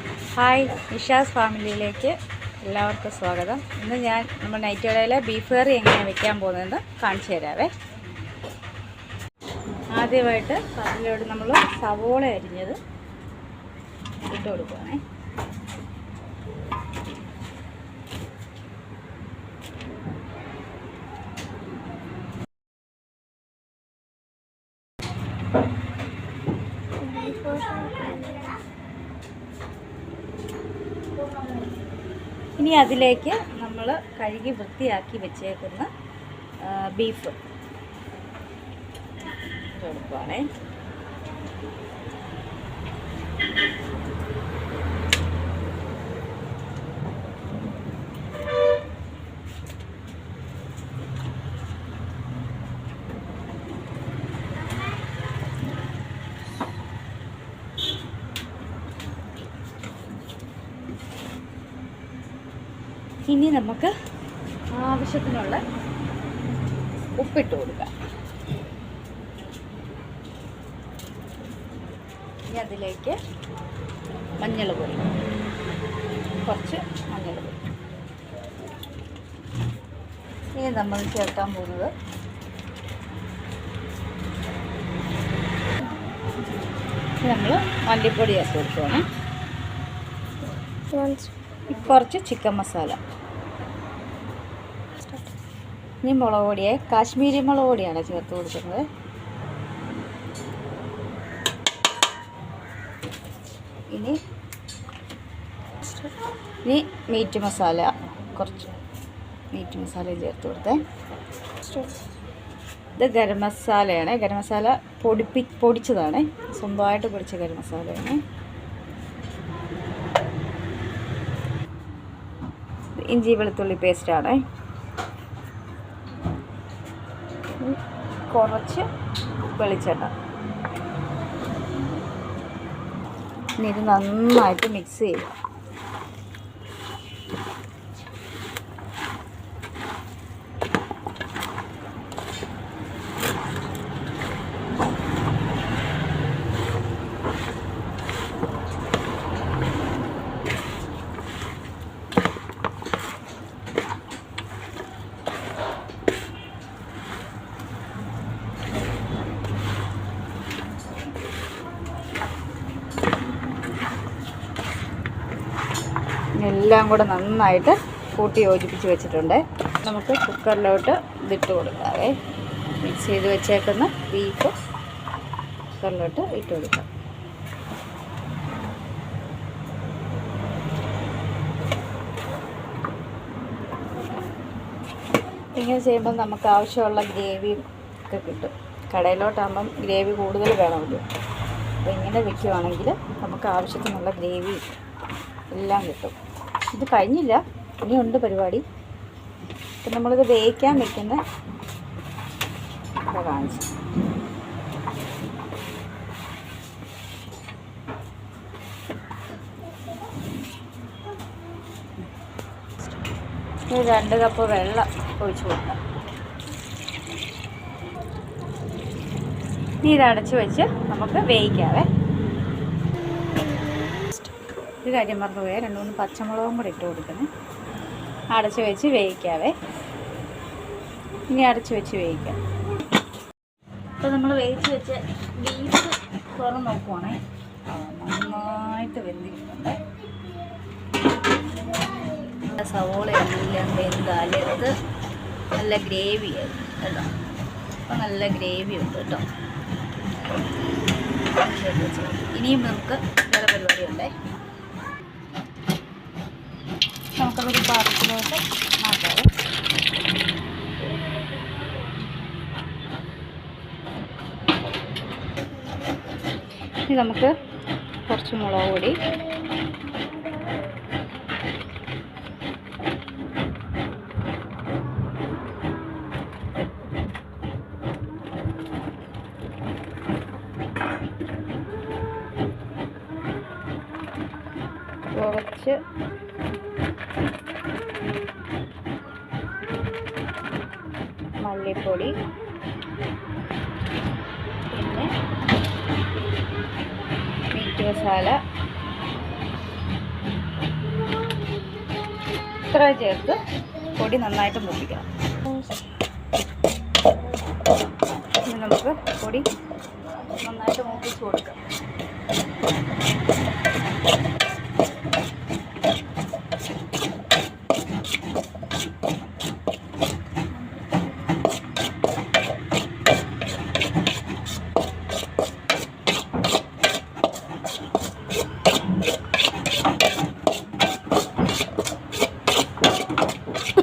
Hi, Nisha's ഫാമിലിയിലേക്ക് എല്ലാവർക്കും സ്വാഗതം. ഇന്ന് നമ്മൾ നൈറ്റ് കടയിലെ ബീഫ് കറി എങ്ങനെയാണ് വെക്കാൻ പോകുന്നതെന്ന് കാണിച്ചു തരാവേ. ആദ്യമായിട്ട് അതിലോട്ട് നമ്മൾ സവോള അരിഞ്ഞത് ഇട്ട് കൊടുക്കുകയാണേ. ഇനി അതിലേക്ക് നമ്മൾ കഴുകി വൃത്തിയാക്കി വെച്ചേക്കുന്ന ബീഫ് കൊടുക്കുവാണേ. ഇനി നമുക്ക് ആവശ്യത്തിനുള്ള ഉപ്പിട്ട് കൊടുക്കാം. ഇനി അതിലേക്ക് മഞ്ഞൾ പൊടി, കുറച്ച് മഞ്ഞൾ പൊടി. ഇനി നമ്മൾ ചേർക്കാൻ പോകുന്നത് നമ്മൾ മല്ലിപ്പൊടി ചേർത്ത് കൊടുക്കുകയാണ്. കുറച്ച് ചിക്കൻ മസാല. ഇനി മുളക് പൊടിയെ കാശ്മീരി മുളക് പൊടിയാണ് ചേർത്ത് കൊടുക്കുന്നത്. ഇനി മീറ്റ് മസാല, കുറച്ച് മീറ്റ് മസാല ചേർത്ത് കൊടുത്തേ. ഇത് ഗരം മസാലയാണ്. ഗരം മസാല പൊടിച്ചതാണ്, സ്വന്തമായിട്ട് പൊടിച്ച ഗരം മസാലയാണ്. ഇഞ്ചി വെളുത്തുള്ളി പേസ്റ്റാണ്. കുറച്ച് വെളിച്ചെണ്ണ. ഇനി ഇത് നന്നായിട്ട് മിക്സ് ചെയ്യുക. എല്ലാം കൂടെ നന്നായിട്ട് കൂട്ടി യോജിപ്പിച്ച് വെച്ചിട്ടുണ്ട്. നമുക്ക് കുക്കറിലോട്ട് ഇതിട്ട് കൊടുക്കാവേ. മിക്സ് ചെയ്ത് വെച്ചേക്കുന്ന ബീഫ് കുക്കറിലോട്ട് ഇട്ട് കൊടുക്കാം. ഇങ്ങനെ ചെയ്യുമ്പോൾ നമുക്ക് ആവശ്യമുള്ള ഗ്രേവിയും ഒക്കെ കിട്ടും. കടയിലോട്ടാകുമ്പം ഗ്രേവി കൂടുതൽ വേണമല്ലോ. അപ്പോൾ ഇങ്ങനെ വെക്കുകയാണെങ്കിൽ നമുക്ക് ആവശ്യത്തിനുള്ള ഗ്രേവി എല്ലാം കിട്ടും. ഇത് കഴിഞ്ഞില്ല, ഇനിയുണ്ട് പരിപാടി. അപ്പം നമ്മളിത് വേവിക്കാൻ വെക്കുന്ന കാണിച്ചു. ഒരു 2 കപ്പ് വെള്ളം ഒഴിച്ച് കൊടുക്കാം. ഇനി ഇതടച്ച് വെച്ച് നമുക്ക് വേവിക്കാവേ. ഒരു കാര്യം മറന്നു പോയാൽ 2-3 പച്ചമുളകും കൂടെ ഇട്ട് കൊടുക്കണം. അടച്ച് വെച്ച് വേവിക്കാവേ. ഇനി അടച്ച് വെച്ച് വേവിക്കാം. അപ്പോൾ നമ്മൾ വേവിച്ച് വെച്ച് ബീഫ് തുറന്ന് നോക്കുവാണേ. നന്നായിട്ട് വെന്തിട്ടുണ്ട്. സവോള എല്ലാം വെന്താലത് നല്ല ഗ്രേവി ആയിരുന്നു കേട്ടോ. അപ്പോൾ നല്ല ഗ്രേവി ഉണ്ട് കേട്ടോ. ഇനിയും നമുക്ക് വേറെ പരിപാടിയുണ്ടേ. നമുക്കതൊരു പാത്രത്തിലോട്ട് മാറ്റാം. ഇനി നമുക്ക് കുറച്ച് മുളക് പൊടി, കുറച്ച് മല്ലിപ്പൊടി, പിന്നെ മീറ്റ് മസാല, ഇത്ര ചേർത്ത് പൊടി നന്നായിട്ട് മൂപ്പിക്കണം. ഇനി നമുക്ക് പൊടി നന്നായിട്ട് മൂപ്പിച്ച് കൊടുക്കാം.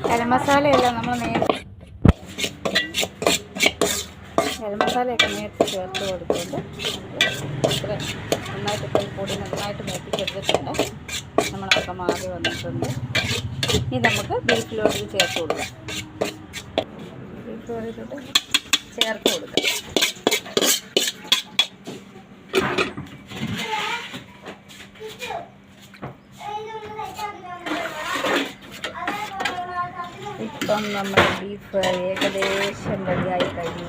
ഗരം മസാലയെല്ലാം നമ്മൾ ഗരം മസാലയൊക്കെ നേരത്തെ ചേർത്ത് കൊടുത്തുകൊണ്ട് ഇത്ര നന്നായിട്ട് ഇപ്പോൾ പൊടി നന്നായിട്ട് മൂപ്പിച്ചെടുത്തിട്ടുണ്ട്. നമ്മളൊക്കെ മാറി വന്നിട്ടുണ്ട്. ഇനി നമുക്ക് ബീഫിലോട്ട് ചേർത്ത് കൊടുക്കാം. ബീഫിലോട്ട് ചേർത്ത് കൊടുക്കാം. ഇപ്പം നമ്മുടെ ബീഫ് ഏകദേശം റെഡിയായി കഴിഞ്ഞു.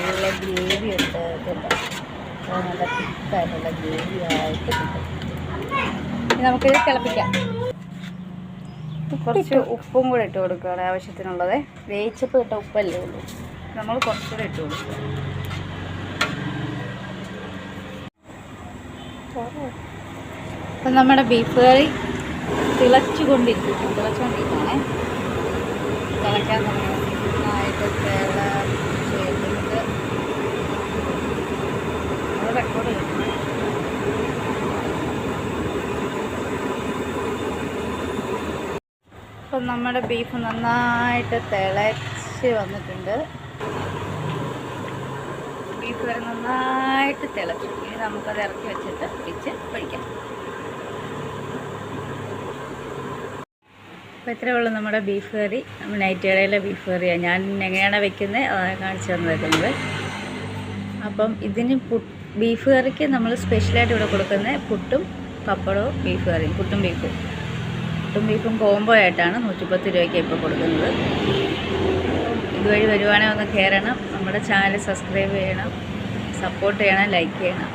നല്ല ഗ്രേവി ഉണ്ട്. ഇതുണ്ട്, നല്ല തിക്കായിട്ടുള്ള ഗ്രേവി ആയിട്ട് കിട്ടും. ഇനി നമുക്കിത് തിളപ്പിക്കാം. കുറച്ച് ഉപ്പും കൂടെ ഇട്ട് കൊടുക്കുകയാണ് ആവശ്യത്തിനുള്ളത്. വേവിച്ചപ്പോൾ ഇട്ട ഉപ്പല്ലേ ഉള്ളൂ, നമ്മൾ കുറച്ചുകൂടെ ഇട്ട് കൊടുക്കുക. അപ്പം നമ്മുടെ ബീഫ് കറി തിളച്ചുകൊണ്ടിരിക്കുകയാണ്. തിളയ്ക്കാൻ നന്നായിട്ട് ചെയ്തിട്ട് റെക്കോർഡ് ചെയ്യണം. അപ്പം നമ്മുടെ ബീഫ് നന്നായിട്ട് തിളച്ച് വന്നിട്ടുണ്ട്. ബീഫ് കറി നന്നായിട്ട് തിളച്ചു. ഇനി നമുക്കത് ഇറക്കി വെച്ചിട്ട് പിടിച്ച് കഴിക്കാം. അപ്പോൾ ഇത്രയേ ഉള്ളൂ നമ്മുടെ ബീഫ് കറി. നമ്മൾ നൈറ്റ് കടയിലെ ബീഫ് കറിയാണ്. ഞാൻ എങ്ങനെയാണ് വെക്കുന്നത് അതാണ് കാണിച്ചു തന്നിരിക്കുന്നത്. അപ്പം ഇതിന് ബീഫ് കറിക്ക് നമ്മൾ സ്പെഷ്യലായിട്ട് ഇവിടെ കൊടുക്കുന്നത് പുട്ടും പപ്പടവും ബീഫ് കറിയും. പുട്ടും ബീഫും കോംബോ ആയിട്ടാണ് 110 രൂപയ്ക്ക് ഇപ്പോൾ കൊടുക്കുന്നത്. ഇതുവഴി വരുവാണെങ്കിൽ ഒന്ന് കയറണം. നമ്മുടെ ചാനൽ സബ്സ്ക്രൈബ് ചെയ്യണം, സപ്പോർട്ട് ചെയ്യണം, ലൈക്ക് ചെയ്യണം.